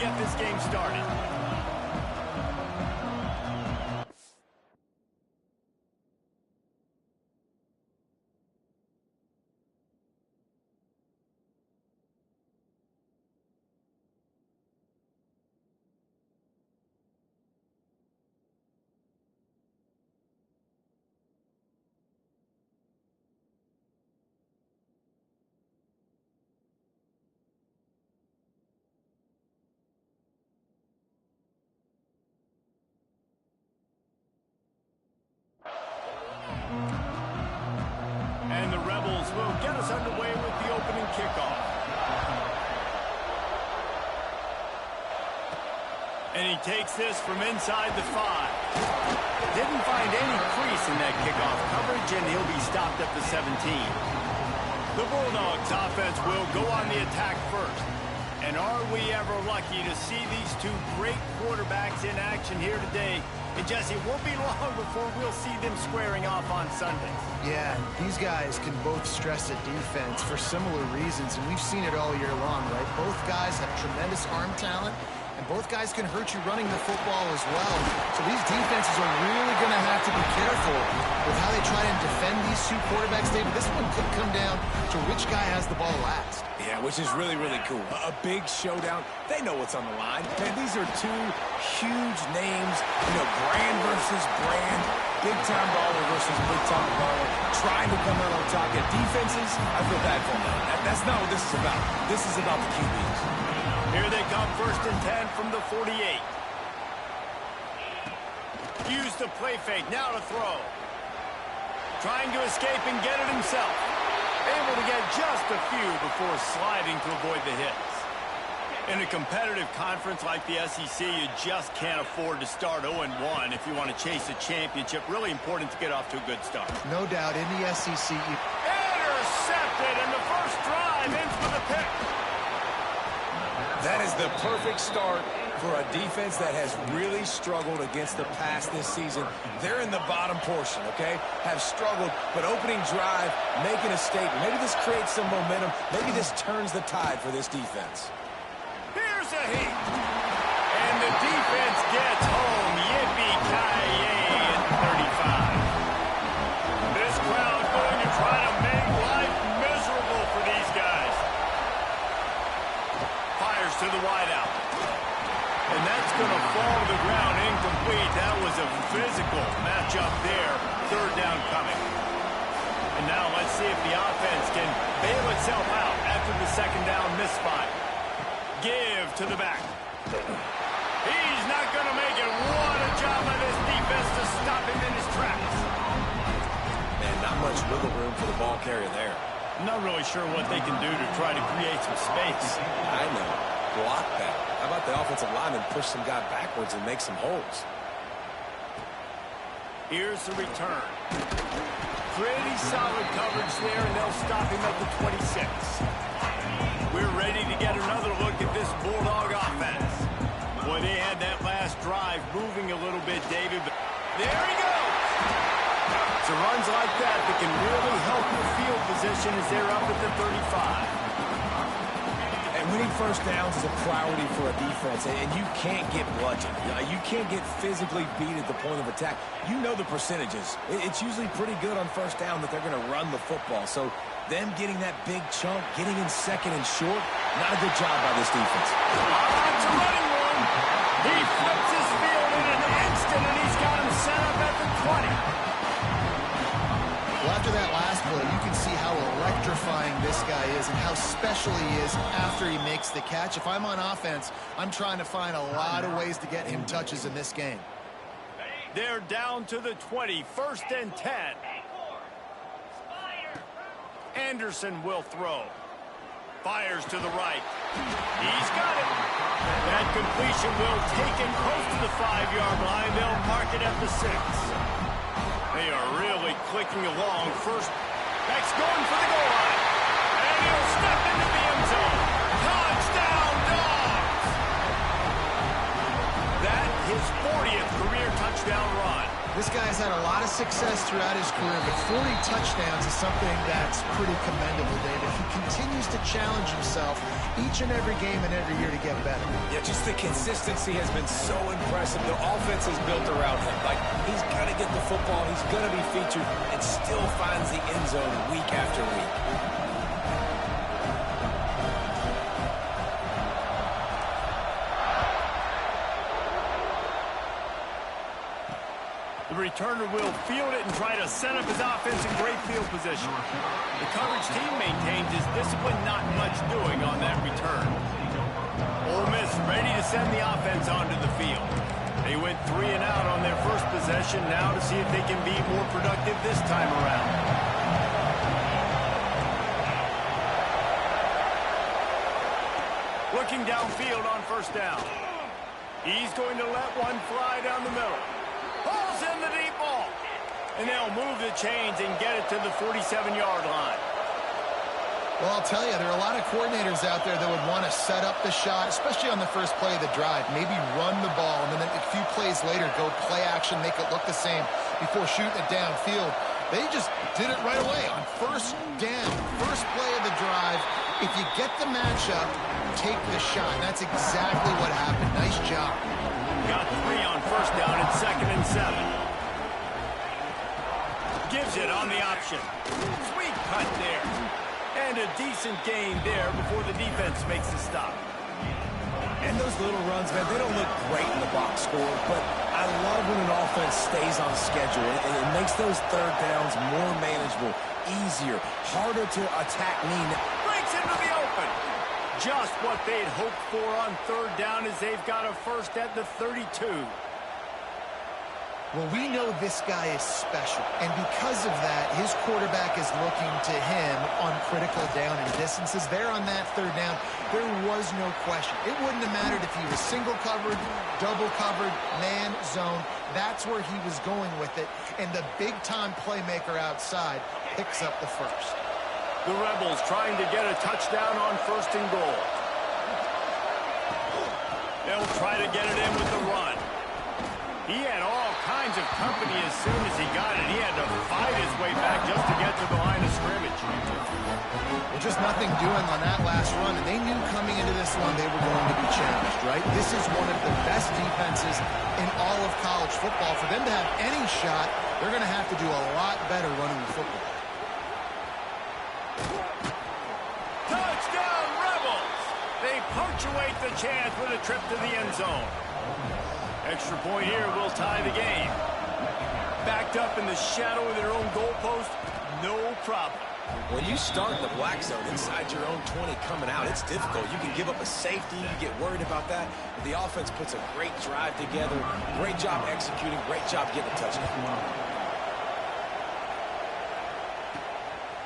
get this game started. And the Rebels will get us underway with the opening kickoff. And he takes this from inside the 5. Didn't find any crease in that kickoff coverage, and he'll be stopped at the 17. The Bulldogs offense will go on the attack first. And are we ever lucky to see these two great quarterbacks in action here today? And Jesse, it won't be long before we'll see them squaring off on Sundays. Yeah, these guys can both stress a defense for similar reasons, and we've seen it all year long, right? Both guys have tremendous arm talent, and both guys can hurt you running the football as well. So these defenses are really going to have to be careful with how they try and defend these two quarterbacks. David, this one could come down to which guy has the ball last. Yeah, which is really, really cool. A big showdown. They know what's on the line. Man, these are two huge names. You know, brand versus brand. Big-time baller versus big-time baller. Trying to come out on top. Yeah, defenses, I feel bad for them. That's not what this is about. This is about the QBs. Here they come, 1st and 10 from the 48. Use the play fake, now to throw. Trying to escape and get it himself. Able to get just a few before sliding to avoid the hits. In a competitive conference like the SEC, you just can't afford to start 0-1 if you want to chase a championship. Really important to get off to a good start. No doubt, in the SEC. Intercepted, and the first drive in for the pick. That is the perfect start for a defense that has really struggled against the pass this season. They're in the bottom portion, okay? Have struggled, but opening drive, making a statement. Maybe this creates some momentum. Maybe this turns the tide for this defense. Here's a heat. And the defense gets home. Yippee-ki-yay at 35. This crowd going to try to make life miserable for these guys. Fires to the wideout. And that's going to fall to the ground incomplete. That was a physical matchup there. 3rd down coming. And now let's see if the offense can bail itself out after the 2nd down misfire. Give to the back. He's not going to make it. What a job by this defense to stop him in his tracks. Man, not much wiggle room for the ball carrier there. I'm not really sure what they can do to try to create some space. I know. Block that. How about the offensive lineman push some guy backwards and make some holes? Here's the return. Pretty solid coverage there, and they'll stop him at the 26. We're ready to get another look at this Bulldog offense. Boy, they had that last drive moving a little bit, David. But there he goes. It's runs like that can really help your field position as they're up at the 35. Winning first downs is a priority for a defense, and you can't get bludgeoned. You can't get physically beat at the point of attack. You know the percentages. It's usually pretty good on first down that they're going to run the football. So them getting that big chunk, getting in 2nd and short, not a good job by this defense. It's a running one. He flips his field in an instant, and he's got him set up at the 20. Well, after that last play, you can see how electrifying this guy is and how special he is after he makes the catch. If I'm on offense, I'm trying to find a lot of ways to get him touches in this game. They're down to the 20, 1st and 10. Anderson will throw. Fires to the right. He's got it. That completion will take him close to the 5-yard line. They'll mark it at the 6. They are really clicking along. First, that's going for the goal line. And he'll step into the end zone. Touchdown, Dogs! That his 40th career touchdown run. This guy's had a lot of success throughout his career, but 40 touchdowns is something that's pretty commendable, David. He continues to challenge himself each and every game and every year to get better. Yeah, just the consistency has been so impressive. The offense is built around him. Like, he's going to get the football, he's going to be featured, and still finds the end zone week after week. The returner will field it and try to set up his offense in great field position. The coverage team maintains his discipline, not much doing on that return. Ole Miss ready to send the offense onto the field. They went 3 and out on their first possession, now to see if they can be more productive this time around. Looking downfield on first down. He's going to let one fly down the middle. Pulls in the deep ball. And they'll move the chains and get it to the 47-yard line. Well, I'll tell you, there are a lot of coordinators out there that would want to set up the shot, especially on the first play of the drive. Maybe run the ball, and then a few plays later, go play action, make it look the same before shooting it downfield. They just did it right away on first down, first play of the drive. If you get the matchup, take the shot. And that's exactly what happened. Nice job. Got 3 on first down and 2nd and 7. Gives it on the option. Sweet cut there. And a decent gain there before the defense makes the stop. And those little runs, man, they don't look great in the box score, but I love when an offense stays on schedule, and it makes those third downs more manageable, easier, harder to attack mean. Breaks into the open. Just what they'd hoped for on third down as they've got a first at the 32. Well, we know this guy is special, and because of that, his quarterback is looking to him on critical down and distances. There on that third down, there was no question. It wouldn't have mattered if he was single covered, double covered, man, zone. That's where he was going with it, and the big-time playmaker outside picks up the first. The Rebels trying to get a touchdown on 1st and goal. They'll try to get it in with the run. He had all kinds of company as soon as he got it. He had to fight his way back just to get to the line of scrimmage. Well, just nothing doing on that last run, and they knew coming into this one they were going to be challenged, right? This is one of the best defenses in all of college football. For them to have any shot, they're going to have to do a lot better running the football. Touchdown, Rebels! They punctuate the chance with a trip to the end zone. Extra point here will tie the game. Backed up in the shadow of their own goalpost, no problem. When you start the black zone inside your own 20 coming out, it's difficult. You can give up a safety, you get worried about that. But the offense puts a great drive together, great job executing, great job getting a touchdown.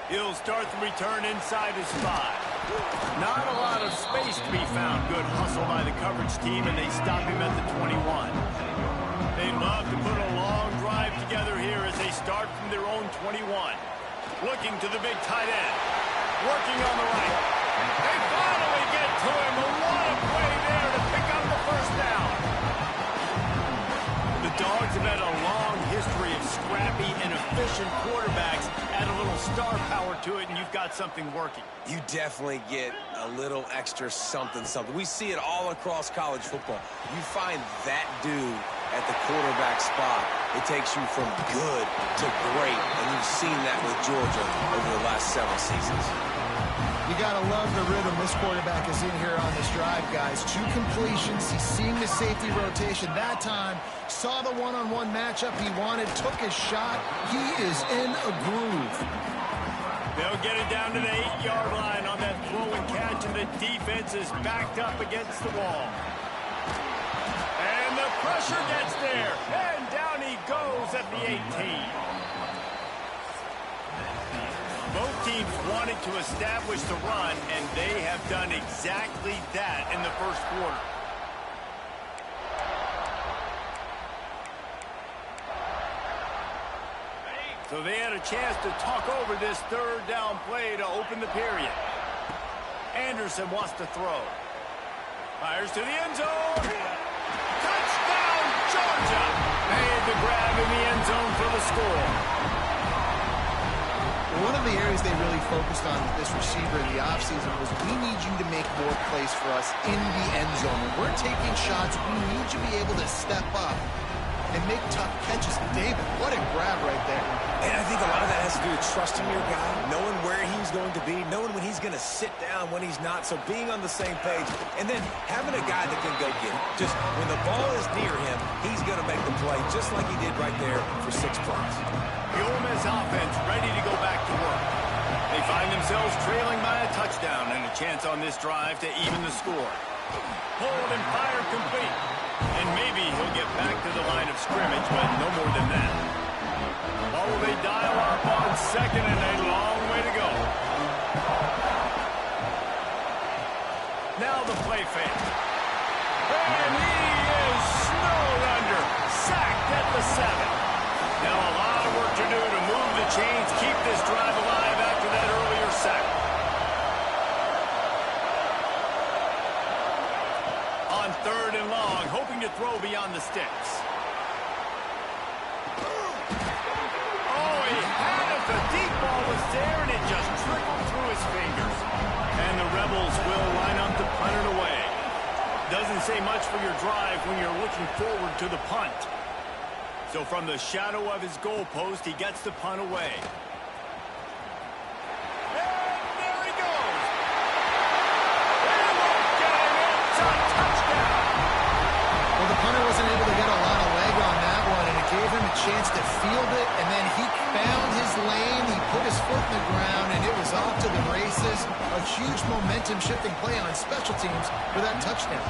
He'll start the return inside his 5. Not a lot of space to be found. Good hustle by the coverage team, and they stop him at the 21. They love to put a long drive together here as they start from their own 21. Looking to the big tight end. Working on the right. They finally get to him. What a play there to pick up the first down. The Dogs have had a long history of scrappy and efficient quarterbacks. Add a little star power to it, and you've got something working. You definitely get a little extra something. We see it all across college football. You find that dude at the quarterback spot, it takes you from good to great, and you've seen that with Georgia over the last several seasons. You got to love the rhythm this quarterback is in here on this drive, guys. 2 completions. He's seeing the safety rotation that time. Saw the one-on-one matchup he wanted, took his shot. He is in a groove. They'll get it down to the 8-yard line on that throw and catch, and the defense is backed up against the wall. And the pressure gets there, and down he goes at the 18. Both teams wanted to establish the run, and they have done exactly that in the first quarter. So they had a chance to talk over this third down play to open the period. Anderson wants to throw. Fires to the end zone. Touchdown, Georgia! Made the grab in the end zone for the score. One of the areas they really focused on with this receiver in the offseason was we need you to make more plays for us in the end zone. When we're taking shots, we need you to be able to step up and make tough catches. David, what a grab right there. And I think a lot of that has to do with trusting your guy, knowing where he's going to be, knowing when he's going to sit down, when he's not, so being on the same page, and then having a guy that can go get it. Just when the ball is near him, he's going to make the play, just like he did right there for 6 plays. The Ole Miss offense ready to go back to work. They find themselves trailing by a touchdown and a chance on this drive to even the score. Hold and fire complete. And maybe he'll get back to the line of scrimmage, but no more than that. Oh, they dial up on second and a long way to go. Now the play fake. And he is snowed under. Sacked at the 7. Now a lot of work to do to move the chains, keep this drive alive after that earlier sack. On 3rd and long, hoping to throw beyond the sticks. Oh, he had it. The deep ball was there, and it just trickled through his fingers. And the Rebels will line up to punt it away. Doesn't say much for your drive when you're looking forward to the punt. So from the shadow of his goalpost, he gets the punt away. And there he goes. He won't get it. It's a touchdown. Well, the punter wasn't able to get a lot of leg on that one, and it gave him a chance to field it, and then he found his lane, he put his foot in the ground, and it was off to the races. A huge momentum-shifting play on special teams for that touchdown.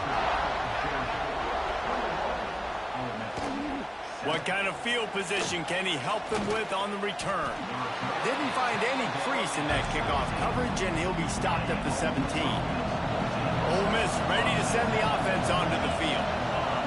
What kind of field position can he help them with on the return? Didn't find any crease in that kickoff coverage, and he'll be stopped at the 17. Ole Miss ready to send the offense onto the field.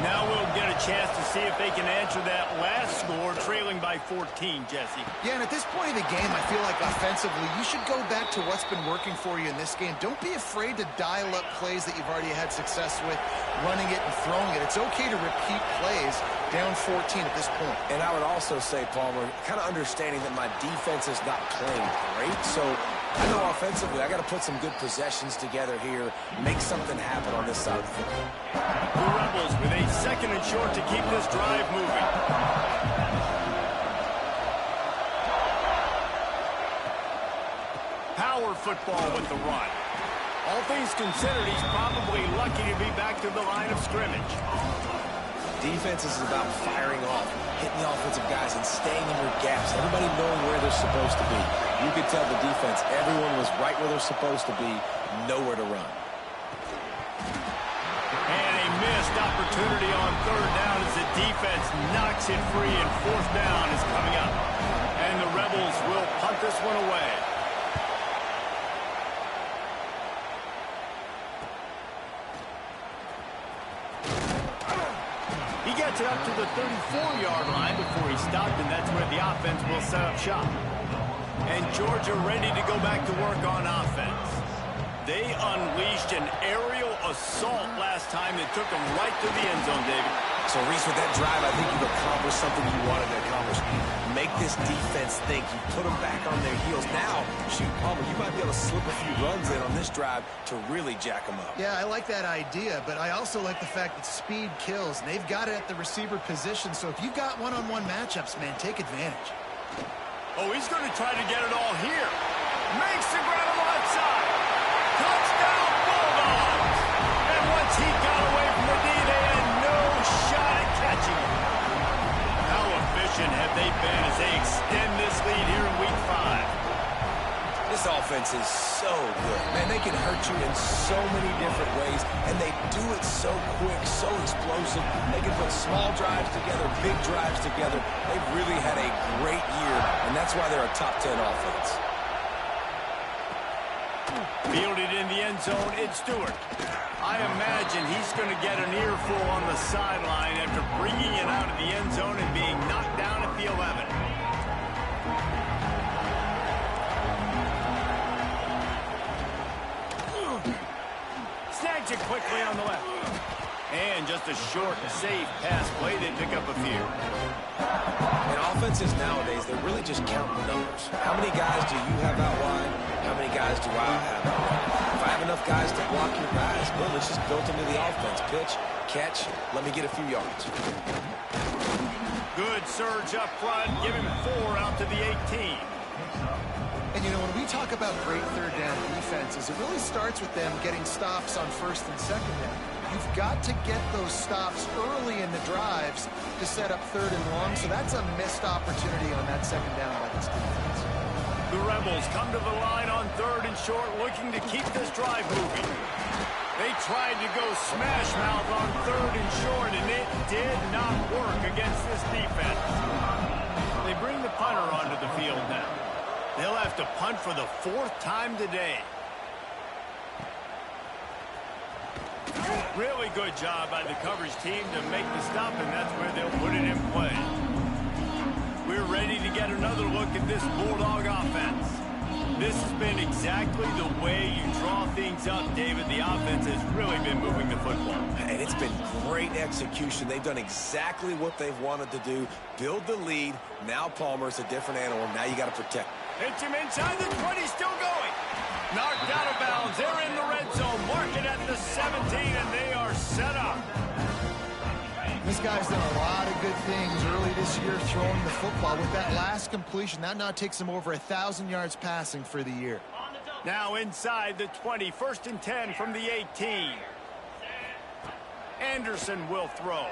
Now we'll get a chance to see if they can answer that last score, trailing by 14, Jesse. Yeah, and at this point in the game, I feel like offensively, you should go back to what's been working for you in this game. Don't be afraid to dial up plays that you've already had success with, running it and throwing it. It's okay to repeat plays down 14 at this point. And I would also say, Palmer, kind of understanding that my defense is not playing great, so I know offensively I got to put some good possessions together here, make something happen on this side of the football. The Rebels with a 2nd and short to keep this drive moving. Power football with the run. All things considered, he's probably lucky to be back to the line of scrimmage. Defense is about firing off, hitting the offensive guys and staying in your gaps, everybody knowing where they're supposed to be. You could tell the defense, everyone was right where they're supposed to be, nowhere to run. And a missed opportunity on 3rd down as the defense knocks it free, and 4th down is coming up. And the Rebels will punt this one away. He gets it up to the 34-yard line before he stopped, and that's where the offense will set up shop. And Georgia ready to go back to work on offense. They unleashed an aerial assault last time that took them right to the end zone, David. So, Reese, with that drive, I think you've accomplished something you wanted to accomplish. Make this defense think. You put them back on their heels. Now, shoot, Palmer, you might be able to slip a few runs in on this drive to really jack them up. Yeah, I like that idea, but I also like the fact that speed kills. And they've got it at the receiver position, so if you've got one-on-one matchups, man, take advantage. Oh, he's going to try to get it all here. Makes the grab on the left side. Touchdown, Bulldogs! And once he got away from the D, they had no shot at catching him. How efficient have they been as they extend this lead here in Week 5? This offense is so good. Man, they can hurt you in so many different ways, and they do it so quick, so explosive. They can put small drives together, big drives together. They've really had a great year, and that's why they're a top 10 offense. Fielded in the end zone, it's Stewart. I imagine he's going to get an earful on the sideline after bringing it out of the end zone and being knocked down at the 11. Snags it quickly on the left. And just a short, safe pass play. They pick up a few. And offenses nowadays, they're really just counting numbers. How many guys do you have out wide? How many guys do I have out wide? If I have enough guys to block your guys, boom, it's just built into the offense. Pitch, catch, let me get a few yards. Good surge up front. Give him 4 out to the 18. And, you know, when we talk about great third down defenses, it really starts with them getting stops on first and second down. You've got to get those stops early in the drives to set up third and long, so that's a missed opportunity on that second down by this defense. The Rebels come to the line on third and short, looking to keep this drive moving. They tried to go smash mouth on third and short, and it did not work against this defense. They bring the punter onto the field now. They'll have to punt for the 4th time today. Really good job by the coverage team to make the stop, and that's where they'll put it in play. We're ready to get another look at this Bulldog offense. This has been exactly the way you draw things up, David. The offense has really been moving the football. And it's been great execution. They've done exactly what they've wanted to do. Build the lead. Now Palmer's a different animal. Now you got to protect. Hits him inside the 20, still going. Knocked out of bounds. They're in the red zone. Mark it at the 17, and they are set up. This guy's done a lot of good things early this year throwing the football. With that last completion, that now takes him over 1,000 yards passing for the year. Now inside the 20, 1st and 10 from the 18. Anderson will throw.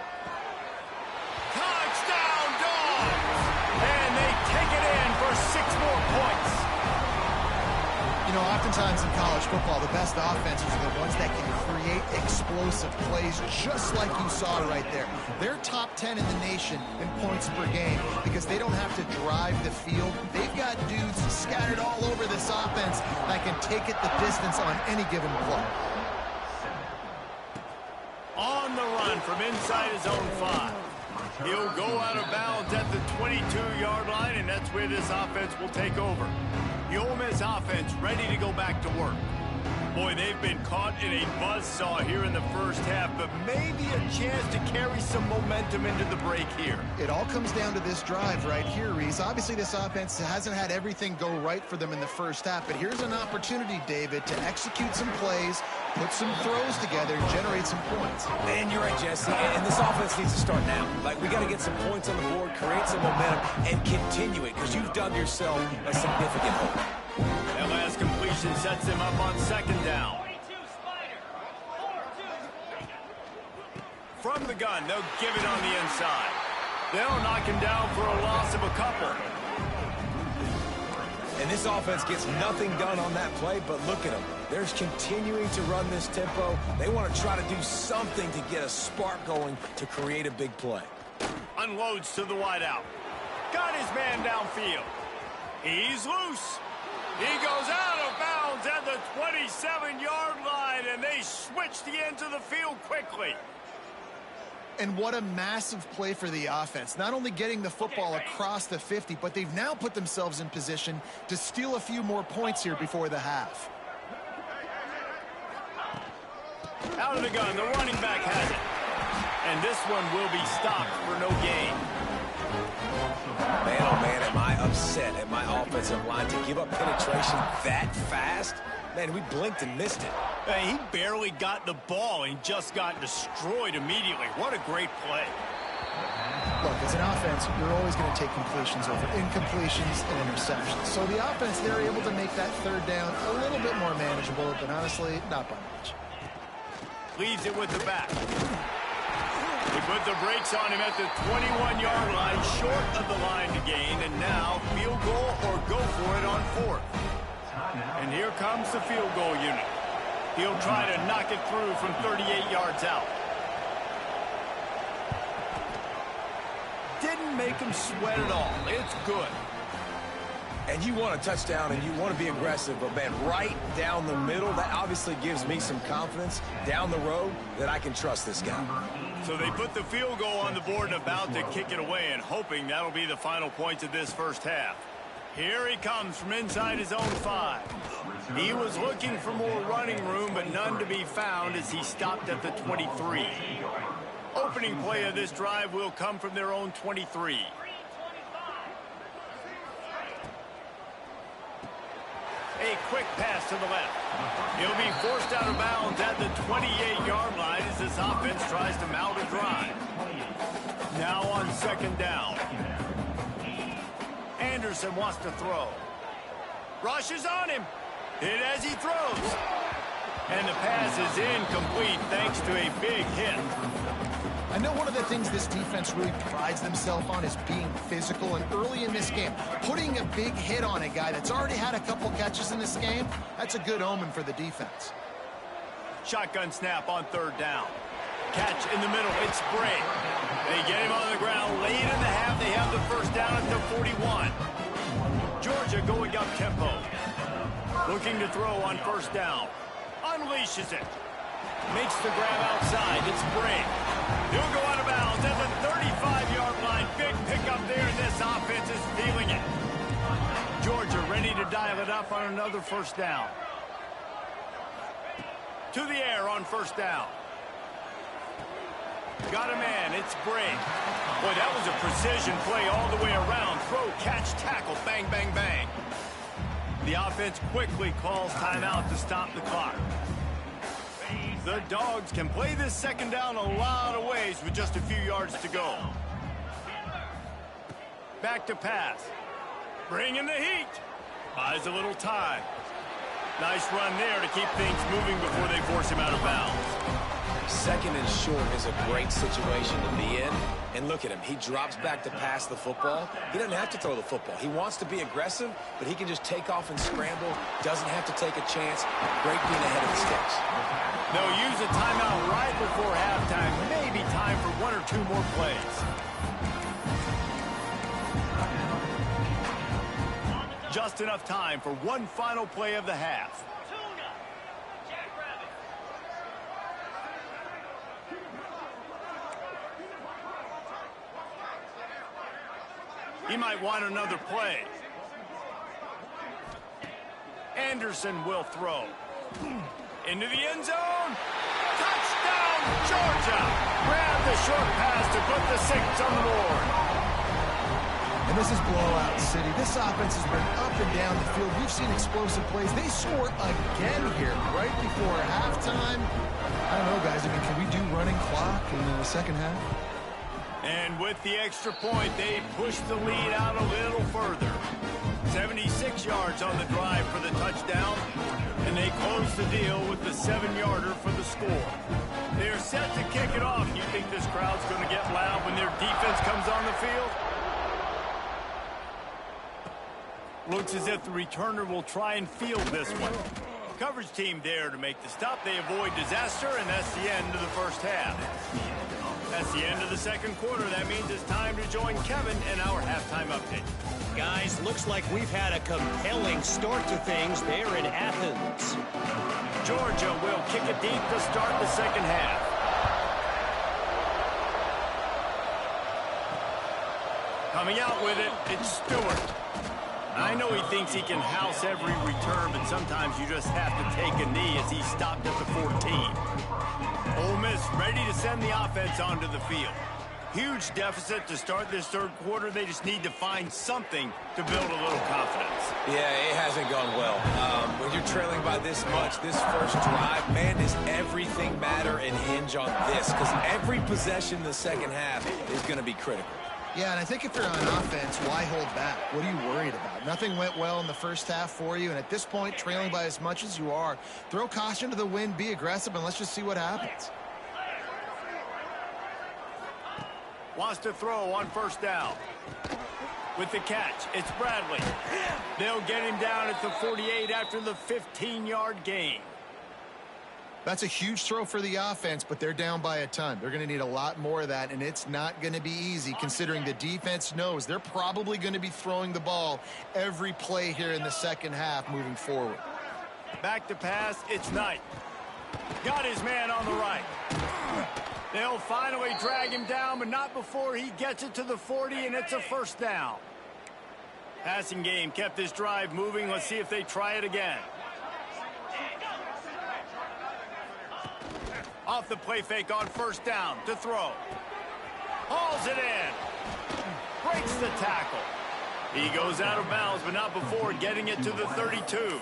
Touchdown, Dogs! And they take it in for 6 more points. You know, oftentimes in college football, the best offenses are the ones that can create explosive plays, just like you saw right there. They're top 10 in the nation in points per game because they don't have to drive the field. They've got dudes scattered all over this offense that can take it the distance on any given play. On the run from inside his own 5. He'll go out of bounds at the 22-yard line, and that's where this offense will take over. The Ole Miss offense ready to go back to work. Boy, they've been caught in a buzzsaw here in the first half, but maybe a chance to carry some momentum into the break here. It all comes down to this drive right here, Reese. Obviously, this offense hasn't had everything go right for them in the first half, but here's an opportunity, David, to execute some plays, put some throws together, and generate some points. And you're right, Jesse, and this offense needs to start now. Like, we got to get some points on the board, create some momentum, and continue it, because you've done yourself a significant hole. That last completion sets him up on 2nd down. From the gun, they'll give it on the inside. They'll knock him down for a loss of a couple. And this offense gets nothing done on that play, but look at them. They're continuing to run this tempo. They want to try to do something to get a spark going to create a big play. Unloads to the wideout. Got his man downfield. He's loose. He goes out of bounds at the 27-yard line, and they switch the ends of the field quickly. And what a massive play for the offense. Not only getting the football across the 50, but they've now put themselves in position to steal a few more points here before the half. Out of the gun, the running back has it. And this one will be stopped for no gain. Man, oh man, am I upset at my offensive line to give up penetration that fast? Man, we blinked and missed it. Hey, he barely got the ball and just got destroyed immediately. What a great play. Look, as an offense, you're always going to take completions over incompletions and interceptions. So the offense, they're able to make that 3rd down a little bit more manageable, but honestly, not by much. Leaves it with the back. He put the brakes on him at the 21-yard line, short of the line to gain, and now field goal or go for it on 4th. And here comes the field goal unit. He'll try to knock it through from 38 yards out. Didn't make him sweat at all. It's good. And you want a touchdown and you want to be aggressive, but man, right down the middle, that obviously gives me some confidence down the road that I can trust this guy. So they put the field goal on the board and about to kick it away, and hoping that'll be the final points of this first half. Here he comes from inside his own 5. He was looking for more running room, but none to be found as he stopped at the 23. Opening play of this drive will come from their own 23. A quick pass to the left. He'll be forced out of bounds at the 28-yard line as this offense tries to mount a drive. Now on second down. Anderson wants to throw. Rushes on him. Hit as he throws. And the pass is incomplete thanks to a big hit. I know one of the things this defense really prides themselves on is being physical, and early in this game, putting a big hit on a guy that's already had a couple catches in this game, that's a good omen for the defense. Shotgun snap on third down. Catch in the middle, it's Bray. They get him on the ground late in the half. They have the first down at the 41. Georgia going up tempo. Looking to throw on first down. Unleashes it. Makes the grab outside. It's Bray. He'll go out of bounds at the 35-yard line. Big pickup there, and this offense is feeling it. Georgia ready to dial it up on another first down. To the air on first down. Got a man. It's Bray. Boy, that was a precision play all the way around. Throw, catch, tackle. Bang, bang, bang. The offense quickly calls timeout to stop the clock. The Dogs can play this second down a lot of ways with just a few yards to go. Back to pass. Bringing the heat. Buys a little time. Nice run there to keep things moving before they force him out of bounds. Second and short is a great situation to be in. And look at him. He drops back to pass the football. He doesn't have to throw the football. He wants to be aggressive, but he can just take off and scramble. Doesn't have to take a chance. Great being ahead of the sticks. They'll use a timeout right before halftime. Maybe time for one or two more plays. Just enough time for one final play of the half. He might want another play. Anderson will throw. Into the end zone. Touchdown, Georgia. Grab the short pass to put the 6 on the board. And this is blowout city. This offense has been up and down the field. We've seen explosive plays. They score again here right before halftime. I don't know, guys. I mean, can we do running clock in the second half? And with the extra point, they push the lead out a little further. 76 yards on the drive for the touchdown. And they close the deal with the 7-yarder for the score. They're set to kick it off. You think this crowd's going to get loud when their defense comes on the field? Looks as if the returner will try and field this one. Coverage team there to make the stop. They avoid disaster, and that's the end of the first half. That's the end of the second quarter. That means it's time to join Kevin in our halftime update. Guys, looks like we've had a compelling start to things there in Athens. Georgia will kick it deep to start the second half. Coming out with it, it's Stewart. I know he thinks he can house every return, but sometimes you just have to take a knee as he stopped at the 14. Ole Miss ready to send the offense onto the field. Huge deficit to start this third quarter. They just need to find something to build a little confidence. Yeah, it hasn't gone well. When you're trailing by this much, this first drive, man, does everything matter and hinge on this? Because every possession in the second half is going to be critical. Yeah, and I think if you're on offense, why hold back? What are you worried about? Nothing went well in the first half for you, and at this point, trailing by as much as you are, throw caution to the wind, be aggressive, and let's just see what happens. Wants to throw on first down. With the catch, it's Bradley. They'll get him down at the 48 after the 15-yard gain. That's a huge throw for the offense, but they're down by a ton. They're going to need a lot more of that, and it's not going to be easy considering the defense knows they're probably going to be throwing the ball every play here in the second half moving forward. Back to pass, it's Knight. Got his man on the right. They'll finally drag him down, but not before he gets it to the 40, and it's a first down. Passing game kept this drive moving. Let's see if they try it again. Off the play fake on first down to throw. Hauls it in. Breaks the tackle. He goes out of bounds, but not before getting it to the 32.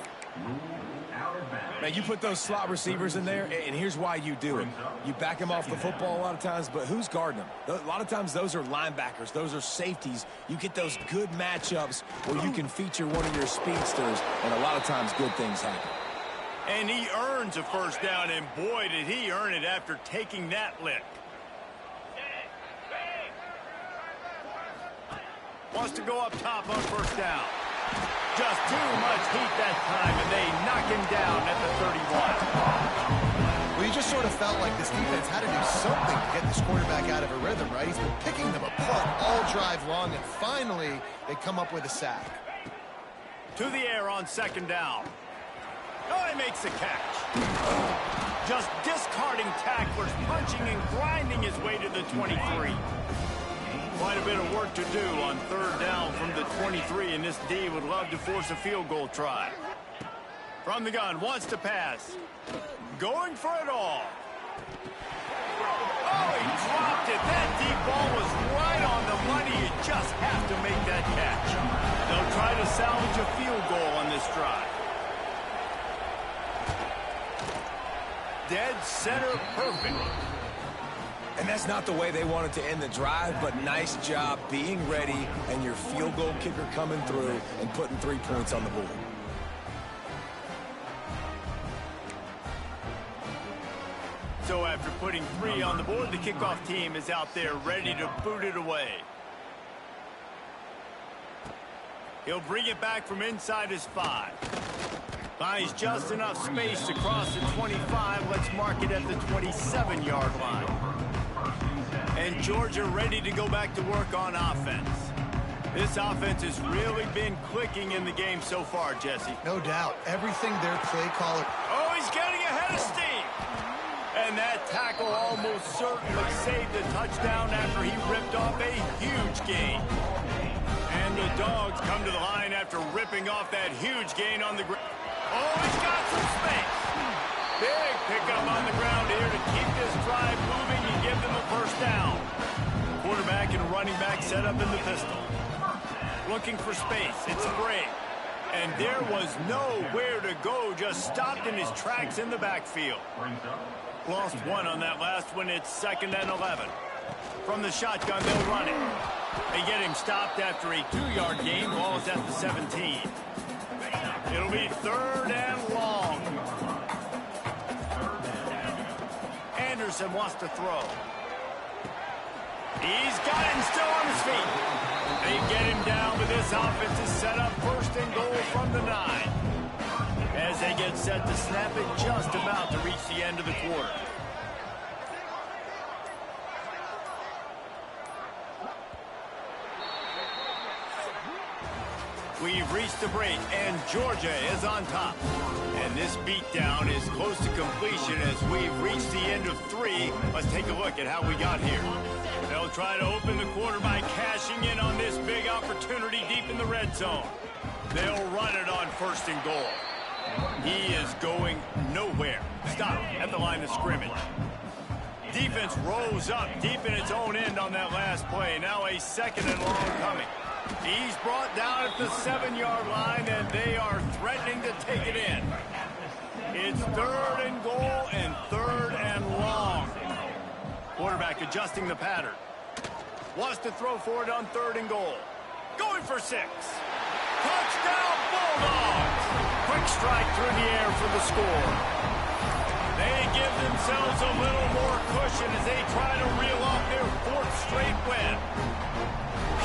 Man, you put those slot receivers in there, and here's why you do it. You back them off the football a lot of times, but who's guarding them? A lot of times those are linebackers. Those are safeties. You get those good matchups where you can feature one of your speedsters, and a lot of times good things happen. And he earns a first down, and boy, did he earn it after taking that lick. Wants to go up top on first down. Just too much heat that time, and they knock him down at the 31. Well, you just sort of felt like this defense had to do something to get this quarterback out of a rhythm, right? He's been picking them apart all drive long, and finally they come up with a sack. To the air on second down. Oh, he makes the catch. Just discarding tacklers, punching and grinding his way to the 23. Quite a bit of work to do on third down from the 23, and this D would love to force a field goal try. From the gun, wants to pass. Going for it all. Oh, he dropped it. That deep ball was right on the money. You just have to make that catch. They'll try to salvage a field goal on this drive. Dead center perfect. And that's not the way they wanted to end the drive, but nice job being ready and your field goal kicker coming through and putting 3 points on the board. So after putting 3 on the board, the kickoff team is out there ready to boot it away. He'll bring it back from inside his 5. Buys just enough space to cross the 25. Let's mark it at the 27-yard line. And Georgia ready to go back to work on offense. This offense has really been clicking in the game so far, Jesse. No doubt. Everything their play caller... Oh, he's getting ahead of steam. And that tackle almost certainly saved the touchdown after he ripped off a huge gain. And the Dogs come to the line after ripping off that huge gain on the ground. Oh, he's got some space. Big pickup on the ground here to keep this drive moving and give them a first down. Quarterback and running back set up in the pistol. Looking for space. It's a break. And there was nowhere to go. Just stopped in his tracks in the backfield. Lost 1 on that last one. It's 2nd and 11. From the shotgun, they'll run it. They get him stopped after a 2-yard gain. Ball is at the 17. It'll be 3rd and long. Anderson wants to throw. He's got him still on his feet. They get him down, but this offense is set up 1st and goal from the 9. As they get set to snap it, just about to reach the end of the quarter. We've reached the break, and Georgia is on top. And this beatdown is close to completion as we've reached the end of 3. Let's take a look at how we got here. They'll try to open the quarter by cashing in on this big opportunity deep in the red zone. They'll run it on 1st and goal. He is going nowhere. Stop at the line of scrimmage. Defense rose up deep in its own end on that last play. Now a 2nd and long coming. He's brought down at the 7-yard line, and they are threatening to take it in. It's 3rd and goal and 3rd and long. Quarterback adjusting the pattern. Wants to throw for it on 3rd and goal. Going for 6. Touchdown, Bulldogs! Quick strike through the air for the score. They give themselves a little more cushion as they try to reel off their 4th straight win.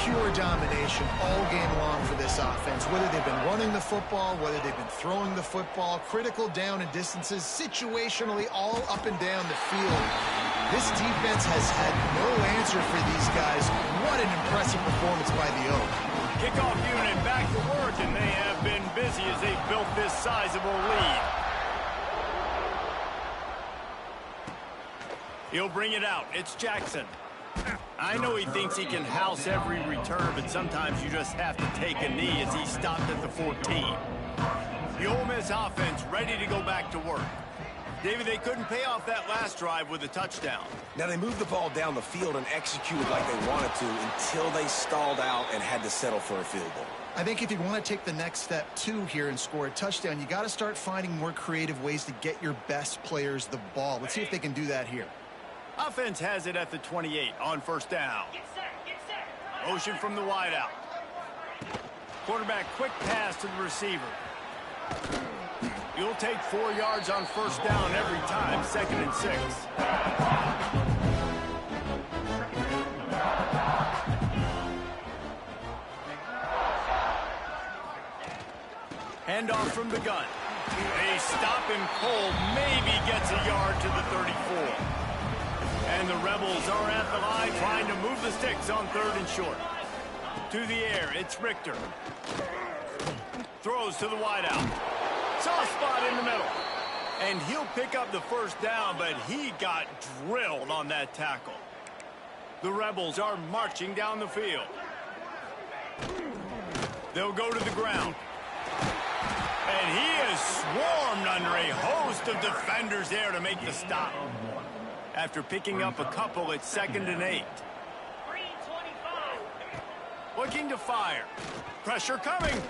Pure domination all game long for this offense. Whether they've been running the football, whether they've been throwing the football, critical down and distances, situationally all up and down the field. This defense has had no answer for these guys. What an impressive performance by the Oak. Kickoff unit back to work, and they have been busy as they've built this sizable lead. He'll bring it out. It's Jackson. I know he thinks he can house every return, but sometimes you just have to take a knee as he stopped at the 14. The Ole Miss offense ready to go back to work. David, they couldn't pay off that last drive with a touchdown. Now, they moved the ball down the field and executed like they wanted to until they stalled out and had to settle for a field goal. I think if you want to take the next step, too, here and score a touchdown, you got to start finding more creative ways to get your best players the ball. Let's see if they can do that here. Offense has it at the 28 on first down. Motion from the wideout. Quarterback quick pass to the receiver. You'll take 4 yards on first down every time, 2nd and 6. Handoff from the gun. They stop him cold, maybe gets a yard to the 34. And the Rebels are at the line trying to move the sticks on 3rd and short. To the air, it's Richter. Throws to the wideout. Soft spot in the middle. And he'll pick up the first down, but he got drilled on that tackle. The Rebels are marching down the field. They'll go to the ground. And he is swarmed under a host of defenders there to make the stop. After picking up a couple, it's 2nd and 8. Looking to fire. Pressure coming.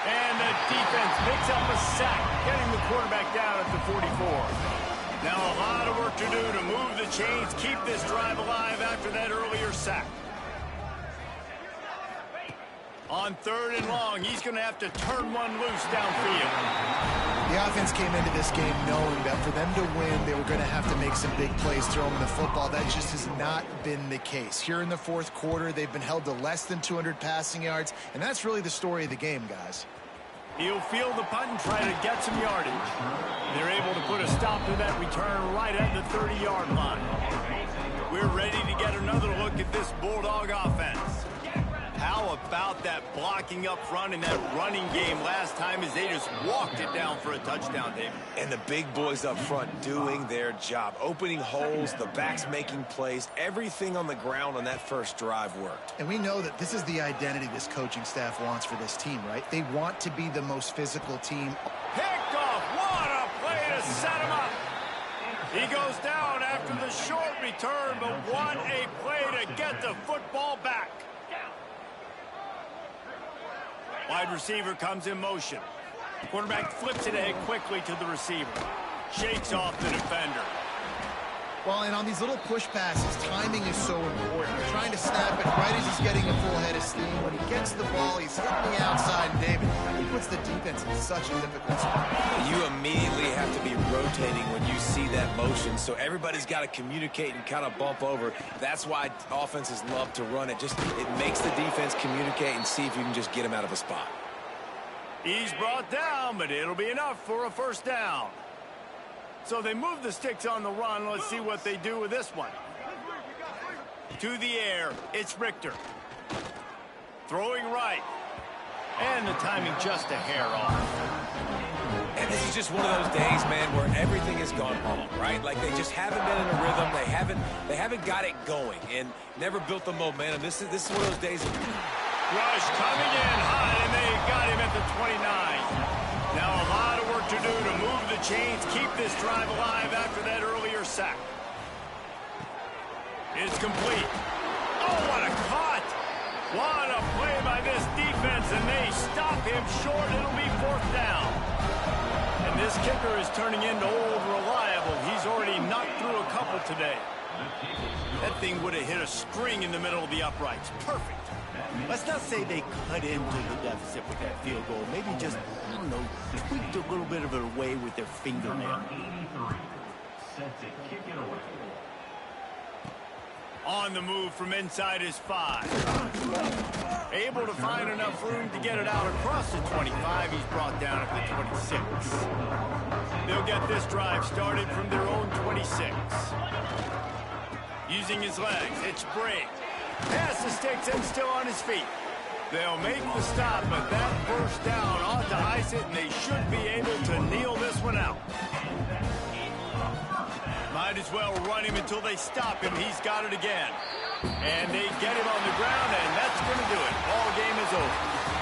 And the defense picks up a sack, getting the quarterback down at the 44. Now a lot of work to do to move the chains, keep this drive alive after that earlier sack. On 3rd and long, he's going to have to turn one loose downfield. The offense came into this game knowing that for them to win, they were going to have to make some big plays throwing the football. That just has not been the case. Here in the 4th quarter, they've been held to less than 200 passing yards, and that's really the story of the game, guys. He'll field the punt and try to get some yardage. They're able to put a stop to that return right at the 30-yard line. We're ready to get another look at this Bulldog offense. How about that blocking up front and that running game last time as they just walked it down for a touchdown, David? And the big boys up front doing their job. Opening holes, the backs making plays. Everything on the ground on that first drive worked. And we know that this is the identity this coaching staff wants for this team, right? They want to be the most physical team. Picked off. What a play to set him up. He goes down after the short return, but what a play to get the football back. Wide receiver comes in motion. Quarterback flips it ahead quickly to the receiver. Shakes off the defender. Well, and on these little push passes, timing is so important. They're trying to snap it right as he's getting a full head of steam. When he gets the ball, he's hitting the outside, and David, he puts the defense in such a difficult spot. You immediately have to be rotating when you see that motion, so everybody's got to communicate and kind of bump over. That's why offenses love to run it. It makes the defense communicate and see if you can just get him out of a spot. He's brought down, but it'll be enough for a first down. So they move the sticks on the run. Let's see what they do with this one. To the air, it's Richter. Throwing right. And the timing just a hair off. And this is just one of those days, man, where everything has gone wrong, right? Like they just haven't been in a rhythm. They haven't got it going and never built the momentum. This is one of those days. Rush coming in hot, and they got him at the 29. Now a lot of work to do to move the chains, keep this drive alive after that earlier sack. It's complete. Oh, what a cut! What a play by this defense, and they stop him short. It'll be 4th down. And this kicker is turning into old reliable. He's already knocked through a couple today. That thing would have hit a string in the middle of the uprights. Perfect. Let's not say they cut into the deficit with that field goal. Maybe just, I don't know, tweaked a little bit of it away with their fingernail. On the move from inside his 5. Able to find enough room to get it out across the 25. He's brought down at the 26. They'll get this drive started from their own 26. Using his legs, it's Brake. Pass the sticks and still on his feet. They'll make the stop, but that first down ought to ice it, and they should be able to kneel this one out. Might as well run him until they stop him. He's got it again. And they get him on the ground, and that's going to do it. Ball game is over.